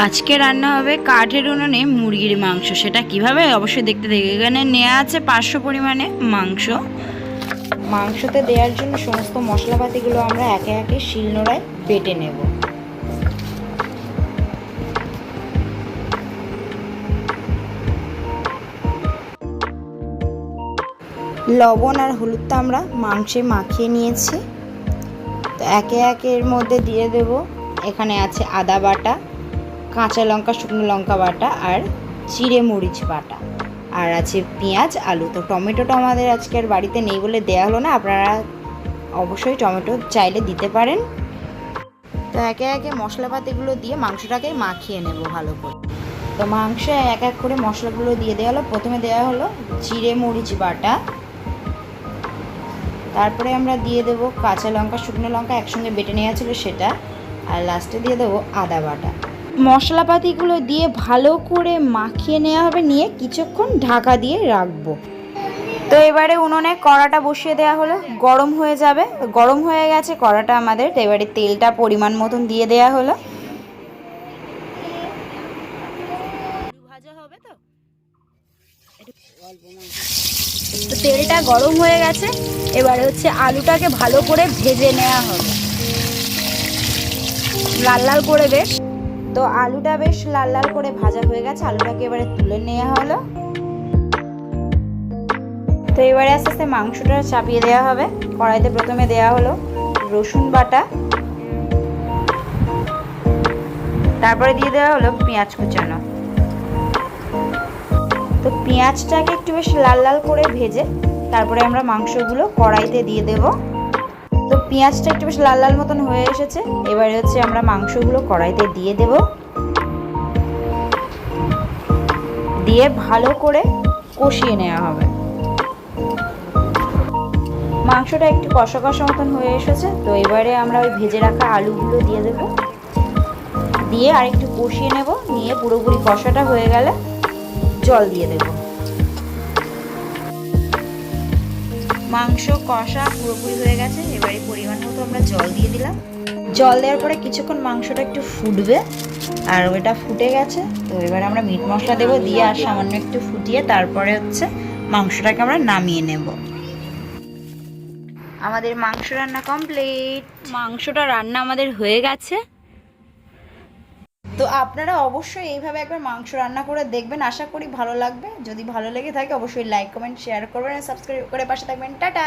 আজকে রান্না হবে কাঠের উনুনে মুরগির মাংস। সেটা কিভাবে অবশ্যই দেখতে দেখে। এখানে নেওয়া আছে 500 পরিমাণে মাংস। মাংসতে দেওয়ার জন্য সমস্ত মশলাপাতিগুলো আমরা একে একে শিলনোড়ায় বেটে নেব। লবণ আর হলুদটা আমরা মাংসে মাখিয়ে নিয়েছি। তো একে একে এর মধ্যে দিয়ে দেব। এখানে আছে আদা বাটা, কাঁচা লঙ্কা, শুকনো লঙ্কা বাটা আর জিরে মরিচ বাটা, আর আছে পেঁয়াজ, আলু। তো টমেটোটা আমাদের আজকে আর বাড়িতে নেই বলে দেওয়া হলো না, আপনারা অবশ্যই টমেটো চাইলে দিতে পারেন। তো একে একে মশলাপাতিগুলো দিয়ে মাংসটাকে মাখিয়ে নেব ভালো করে। তো মাংসে এক এক করে মশলাগুলো দিয়ে দেওয়া হলো। প্রথমে দেওয়া হলো জিরে মরিচ বাটা, তারপরে আমরা দিয়ে দেবো কাঁচা লঙ্কা, শুকনো লঙ্কা একসঙ্গে বেটে নেওয়া ছিল সেটা, আর লাস্টে দিয়ে দেবো আদা বাটা। মশলাপাতিগুলো দিয়ে ভালো করে মাখিয়ে নেওয়া হবে, নিয়ে কিছুক্ষণ ঢাকা দিয়ে রাখবো। তো এবারে উনুনে কড়াটা বসিয়ে দেওয়া হলো, গরম হয়ে যাবে। গরম হয়ে গেছে কড়াটা আমাদের। তো এবারে তেলটা পরিমাণ মতন দিয়ে দেওয়া হলো। তো তেলটা গরম হয়ে গেছে, এবারে হচ্ছে আলুটাকে ভালো করে ভেজে নেওয়া হবে লাল লাল করে বেশ। তো আলুটা বেশ লাল লাল করে ভাজা হয়ে গেছে, আলুটাকে এবারে তুলে নেওয়া হলো। তো এবারে আস্তে আস্তে মাংসটা চাপিয়ে দেওয়া হবে। কড়াইতে প্রথমে দেওয়া হলো রসুন বাটা, তারপরে দিয়ে দেওয়া হলো পেঁয়াজ কুচানো। তো পেঁয়াজটাকে একটু বেশ লাল লাল করে ভেজে তারপরে আমরা মাংসগুলো কড়াইতে দিয়ে দেব। তো পেঁয়াজটা একটু বেশ লাল লাল মতন হয়ে এসেছে, এবারে হচ্ছে আমরা মাংসগুলো কড়াইতে দিয়ে দেব। দিয়ে ভালো করে কষিয়ে নেওয়া হবে। মাংসটা একটু কষা কষা মতন হয়ে এসেছে। তো এবারে আমরা ওই ভেজে রাখা আলুগুলো দিয়ে দেব, দিয়ে আর একটু কষিয়ে নেব। নিয়ে পুরোপুরি কষাটা হয়ে গেলে জল দিয়ে দেব। মাংস কষা পুরোপুরি হয়ে গেছে, এবারে পরিমাণ মতো আমরা জল দিয়ে দিলাম। জল দেওয়ার পরে কিছুক্ষণ মাংসটা একটু ফুটবে, আর ওটা ফুটে গেছে। তো এবারে আমরা মিট মশলা দেবো, দিয়ে আর সামান্য একটু ফুটিয়ে তারপরে হচ্ছে মাংসটাকে আমরা নামিয়ে নেব। আমাদের মাংস রান্না কমপ্লিট। মাংসটা রান্না আমাদের হয়ে গেছে। তো আপনারা অবশ্যই এইভাবে একবার মাংস রান্না করে দেখবেন, আশা করি ভালো লাগবে। যদি ভালো লেগে থাকে অবশ্যই লাইক কমেন্ট শেয়ার করবেন আর সাবস্ক্রাইব করে পাশে থাকবেন। টাটা।